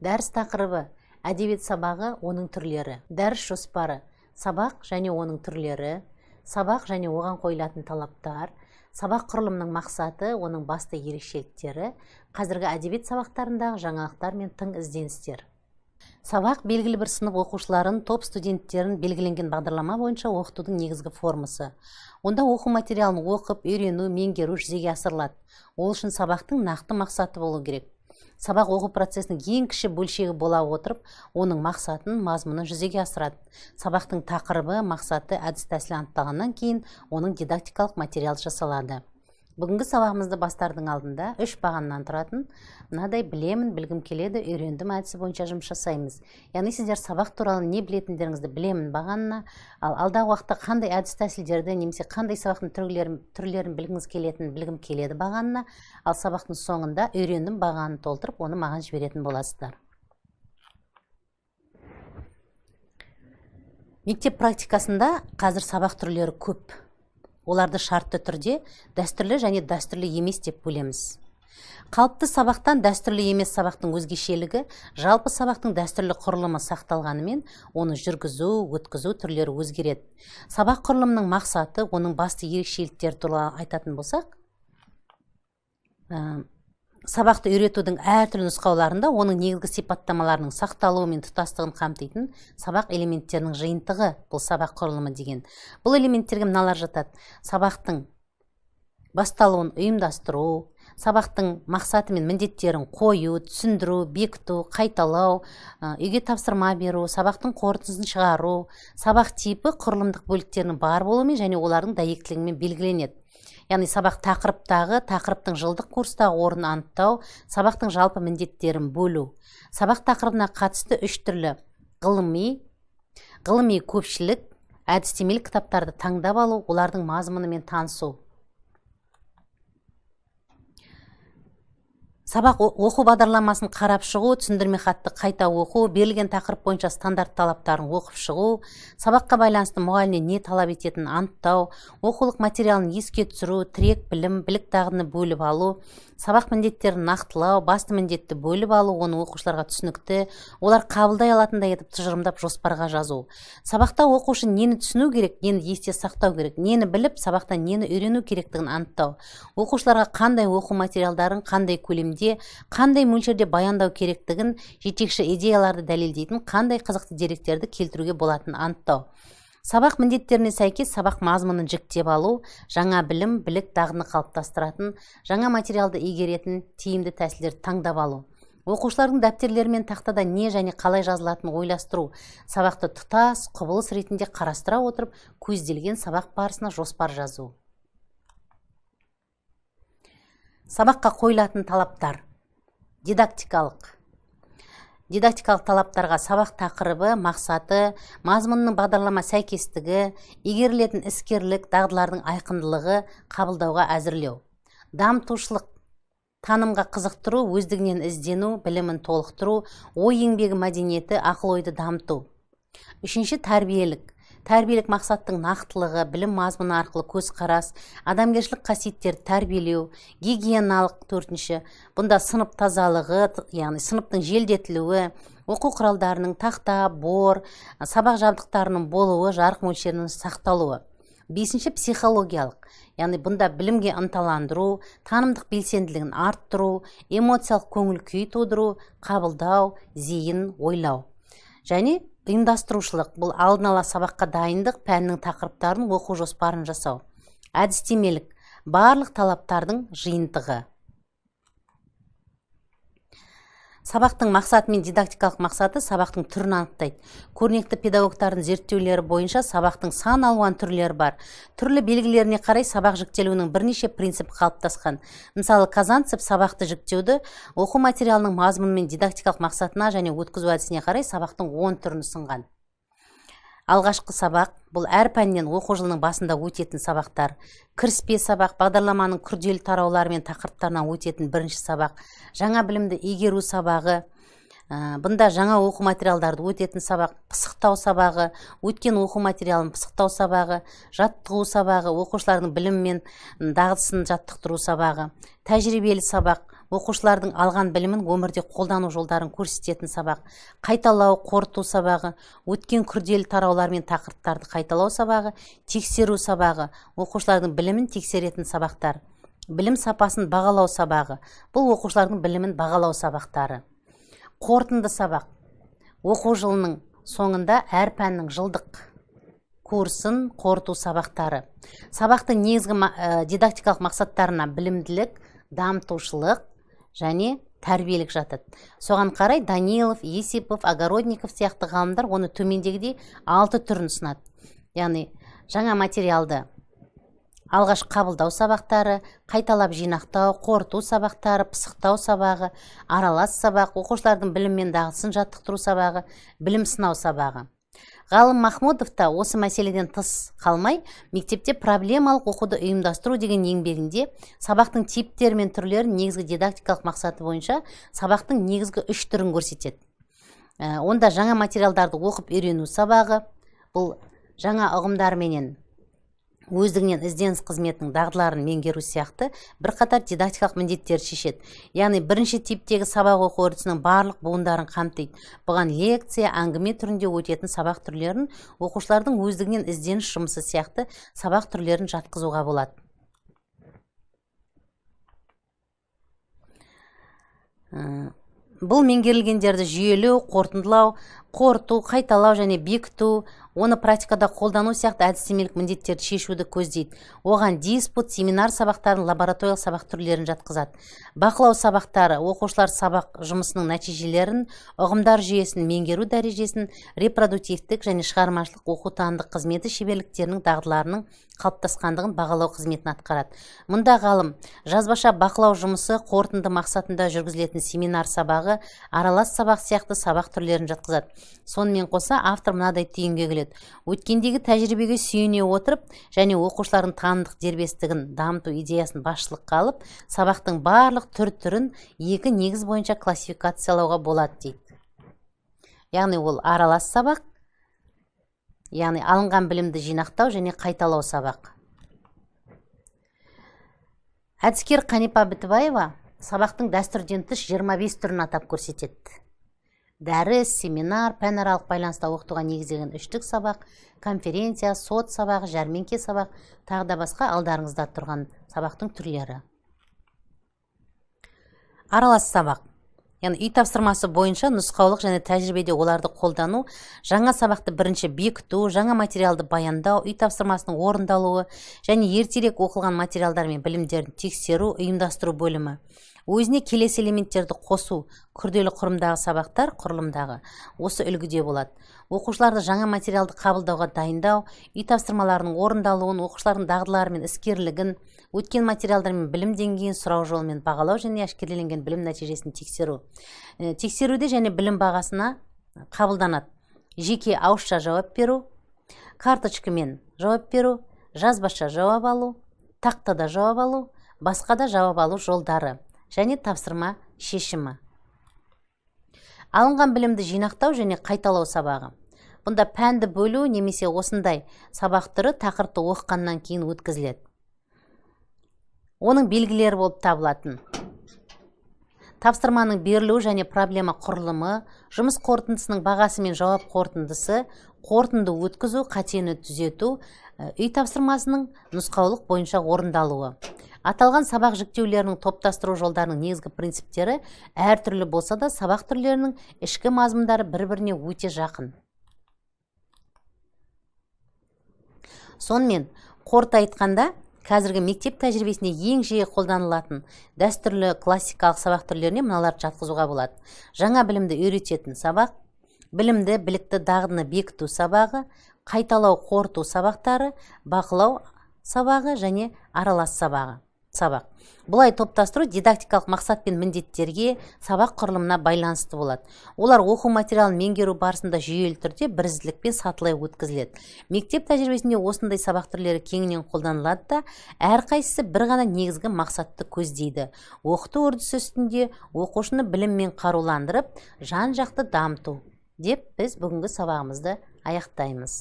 Дәріс тақырыбы әдебиет сабағы, оның түрлері. Дәріс жоспары сабақ және оның түрлері, сабақ және оған қойылатын талаптар, сабақ құрылымының мақсаты, оның басты ерекшеліктері, қазіргі әдебиет сабақтарындағы жаңалықтар мен тың ізденістер. Сабақ белгілі бір сынып оқушыларын, топ студенттерін белгіленген бағдарлама бойынша оқытудың негізгі формасы. Онда оқу материалын оқып, үйрену, меңгеру жүзеге асырылады. Ол үшін сабақтың нақты мақсаты болу керек. Сабақ оқу процесінің ең кіші бөлшегі бола отырып, оның мақсатын, мазмұнын жүзеге асырады. Сабақтың тақырыбы, мақсаты, әдіс-тәсілі анықталғаннан кейін оның дидактикалық материал жасалады. Бүгінгі сабағымызды бастардың алдында 3 бағаннан тұратын мынадай білемін, білгім келеді, үйрендім әдісі бойынша жұмыс жасаймыз. Яғни сіздер сабақ туралы не білетіндеріңізді білемін бағанына, ал алдағы уақытта қандай әдіс-тәсілдерді немесе қандай сабақтың түрлерін білгіңіз келетінін білгім келеді бағанына, ал сабақтың соңында үйрендім бағанын толтырып, оны маған жіберетін боласыздар. Мектеп практикасында қазір сабақ түрлері көп. Оларды шартты түрде дәстүрлі және дәстүрлі емес деп бөлеміз. Қалыпты сабақтан дәстүрлі емес сабақтың өзгешелігі, жалпы сабақтың дәстүрлі құрылымы сақталғанымен, оны жүргізу, өткізу түрлері өзгереді. Сабақ құрылымының мақсаты, оның басты ерекшеліктері туралы айтатын болсақ, сабақты үйретудің әртүрлі нұсқауларында оның негізгі сипаттамаларының сақталуы мен тұтастығын қамтитын сабақ элементтерінің жиынтығы, бұл сабақ құрылымы деген. Бұл элементтерге мыналар жатады: сабақтың басталуын ұйымдастыру, сабақтың мақсаты мен міндеттерін қою, түсіндіру, бекіту, қайталау, үйге тапсырма беру, сабақтың қорытындысын шығару, сабақ типі құрылымдық бөліктерінің бар болуымен және олардың дәйектілігімен белгіленеді. Яғни сабақ тақырыптың жылдық курстағы орнын анықтау, сабақтың жалпы міндеттерін бөлу. Сабақ тақырыбына қатысты 3 түрлі ғылыми көпшілік, әдістемелік кітаптарды таңдап алу, олардың мазмұнымен танысу. Сабақ оқу бағдарламасын қарап шығу, түсіндірме хатты қайта оқу, берілген тақырып бойынша стандарт талаптарын оқып шығу, сабаққа байланысты мұғалімнен не талап ететінін анықтау, оқулық материалын еске түсіру, тірек білім, білік дағдыны бөліп алу, сабақ міндеттерін нақтылау, басты міндетті бөліп алу, оны оқушыларға түсінікті, олар қабылдай алатындай етіп тұжырымдап жоспарға жазу. Сабақта оқушы нені түсіну керек, нені есте сақтау керек, нені біліп, сабақтан нені үйрену керектігін анықтау. Оқушыларға қандай оқу материалдарын, қандай көлемде, қандай мөлшерде баяндау керектігін, жетекші идеяларды дәлелдейтін қандай қызықты деректерді келтіруге болатынын анықтау. Сабақ міндеттеріне сәйкес сабақ мазмұнын жіктеп алу, жаңа білім, білік дағдыны қалыптастыратын, жаңа материалды игеретін тиімді тәсілдерді таңдап алу. Оқушылардың дәптерлері мен тақтада не және қалай жазылатынын ойластыру, сабақты тұтас, құбылыс ретінде қарастыра отырып, көзделген сабақ барысына жоспар жазу. Сабаққа қойылатын талаптар. Дидактикалық талаптарға сабақ тақырыбы, мақсаты, мазмұнның бағдарлама сәйкестігі, игерілетін іскерлік, дағдылардың айқындылығы, қабылдауға әзірлеу. Дамытушылық, танымға қызықтыру, өздігінен іздену, білімін толықтыру, ой еңбегі мәдениеті, ақыл-ойды дамыту. 3. Тәрбиелік мақсаттың нақтылығы, білім мазмұны арқылы көзқарас, адамгершілік қасиеттерді тәрбиелеу. Гигиеналық 4. Бұнда сынып тазалығы, яғни сыныптың желдетілуі, оқу құралдарының тақта, бор, сабақ жабдықтарының болуы, жарық мөлшерінің сақталуы. 5. Психологиялық, яғни бұнда білімге ынталандыру, танымдық белсенділігін арттыру, эмоциялық көңіл күй тудыру, қабылдау, зейін, ойлау. Және ұйымдастырушылық, бұл алдын ала сабаққа дайындық, пәннің тақырыптарын, оқу жоспарын жасау. Әдістемелік, барлық талаптардың жиынтығы. Сабақтың мақсаты мен дидактикалық мақсаты сабақтың түрін анықтайды. Көрнекті педагогтардың зерттеулері бойынша сабақтың сан алуан түрлері бар. Түрлі белгілеріне қарай сабақ жіктелуінің бірнеше принципі қалыптасқан. Мысалы, Казанцев сабақты жіктеуді оқу материалының мазмұны мен дидактикалық мақсатына және өткізу әдісіне қарай сабақтың 10 түрін ұсынған. Алғашқы сабақ, бұл әр пәннен оқу жылының басында өтетін сабақтар. Кіріспе сабақ, бағдарламаның күрделі тараулары мен тақырыптарынан өтетін бірінші сабақ. Жаңа білімді игеру сабағы, бұнда жаңа оқу материалдарды өтетін сабақ. Пысықтау сабағы, өткен оқу материалын пысықтау сабағы. Жаттығу сабағы, оқушылардың білімі мен дағдысын жаттықтыру сабағы. Тәжірибелі сабақ, оқушылардың алған білімін өмірде қолдану жолдарын көрсететін сабақ. Қайталау, қорыту сабағы, өткен күрделі тараулар мен тақырыптарды қайталау сабағы, тексеру сабағы, оқушылардың білімін тексеретін сабақтар. Білім сапасын бағалау сабағы. Бұл оқушылардың білімін бағалау сабақтары. Қорытынды сабақ. Оқу жылының соңында әр пәннің жылдық курсын қорыту сабақтары. Сабақтың негізгі дидактикалық мақсаттарына білімділік, дамытушылық және тәрбиелік жатады. Соған қарай Данилов, Есипов, Огородников сияқты ғалымдар оны төмендегідей 6 түрін ұсынады. Яғни жаңа материалды алғаш қабылдау сабақтары, қайталап жинақтау, қорыту сабақтары, пысықтау сабағы, аралас сабақ, оқушылардың білім мен дағдысын жаттықтыру сабағы, білім сынау сабағы. Ғалым Махмудов та осы мәселеден тыс қалмай, мектепте проблемалық оқуды ұйымдастыру деген еңбегінде сабақтың типтері мен түрлерін негізгі дидактикалық мақсаты бойынша сабақтың негізгі 3 түрін көрсетеді. Онда жаңа материалдарды оқып үйрену сабағы, бұл жаңа ұғымдар менен өздігінен ізденіс қызметінің дағдыларын меңгеру сияқты бірқатар дидактикалық міндеттерді шешеді. Яғни бірінші типтегі сабақ оқу үрдісінің барлық буындарын қамтиды. Бұған лекция, әңгіме түрінде өтетін сабақ түрлерін оқушылардың өздігінен ізденіс жұмысы сияқты сабақ түрлерін жатқызуға болады. Бұл меңгерілгендерді жүйелеу, қорытындылау, қорыту, қайталау және бекіту, оны практикада қолдану сияқты әдістемелік міндеттерді шешуді көздейді. Оған диспут, семинар сабақтарын, лабораториялық сабақ түрлерін жатқызады. Бақылау сабақтары оқушылар сабақ жұмысының нәтижелерін, ұғымдар жүйесін меңгеру дәрежесін, репродуктивтік және шығармашылық оқу-танымдық қызметі шеберліктерінің дағдыларының қалыптасқандығын бағалау қызметін атқарады. Мұнда ғалым жазбаша бақылау жұмысы, қорытынды мақсатында жүргізілетін семинар сабағы, аралас сабақ сияқты сабақ түрлерін жатқызады. Сонымен қоса автор мынадай түйінге келеді. Өткендегі тәжірибеге сүйене отырып және оқушылардың танымдық дербестігін дамыту идеясын басшылыққа алып, сабақтың барлық түр-түрін 2 негіз бойынша классификациялауға болады дейді. Яғни ол аралас сабақ, яғни алынған білімді жинақтау және қайталау сабақ. Әдіскер Қанипа Бітібаева сабақтың дәстүрден тыс 25 түрін атап көрсетеді. Дәріс, семинар, пәнаралық байланыста оқытуға негізделген 3-тік сабақ, конференция, сот сабағы, жәрмеңке сабақ, тағы да басқа алдарыңызда тұрған сабақтың түрлері. Аралас сабақ. Яғни үй тапсырмасы бойынша нұсқаулық және тәжірибеде оларды қолдану, жаңа сабақты бірінші бекіту, жаңа материалды баяндау, үй тапсырмасының орындалуы және ертерек оқылған материалдар мен білімдерін тексеру, ұйымдастыру бөлімі. Өзіне келесі элементтерді қосу, күрделі құрымдағы сабақтар құрылымдағы осы үлгіде болады. Оқушыларды жаңа материалды қабылдауға дайындау, үй тапсырмаларының орындалуын, оқушылардың дағдылары мен іскерлігін, өткен материалдар мен білім деңгейін сұрау жолымен бағалау және әшкереленген білім нәтижесін тексеру. Тексеруде және білім бағасына қабылданады. Жеке ауызша жауап беру, карточкамен жауап беру, жазбаша жауап алу, тақтада жауап алу, басқа да жауап алу жолдары және тапсырма шешімі. Алынған білімді жинақтау және қайталау сабағы. Бұнда пәнді бөлу немесе осындай сабақ түрі тақырыпты оқығаннан кейін өткізіледі. Оның белгілері болып табылатын: тапсырманың берілуі және проблема құрылымы, жұмыс қорытындысының бағасы мен жауап қорытындысы, қорытынды өткізу, қатені түзету, үй тапсырмасының нұсқаулық бойынша орындалуы. Аталған сабақ жіктеулерінің топтастыру жолдарының негізгі принциптері әртүрлі болса да, сабақ түрлерінің ішкі мазмұндары бір-біріне өте жақын. Сонымен, қорыта айтқанда, қазіргі мектеп тәжірибесінде ең жиі қолданылатын дәстүрлі классикалық сабақ түрлеріне мыналарды жатқызуға болады. Жаңа білімді үйрететін сабақ, білімді, білікті, дағдыны бекіту сабағы, қайталау, қорыту сабақтары, бақылау сабағы және аралас сабақ. Бұлай топтастыру дидактикалық мақсат пен міндеттерге, сабақ құрылымына байланысты болады. Олар оқу материалын меңгеру барысында жүйелі түрде бірізділікпен сатылай өткізіледі. Мектеп тәжірибесінде осындай сабақ түрлері кеңінен қолданылады да, әрқайсысы бір ғана негізгі мақсатты көздейді. Оқыту үрдісі үстінде оқушыны біліммен қаруландырып, жан-жақты дамыту деп біз бүгінгі сабағымызды аяқтаймыз.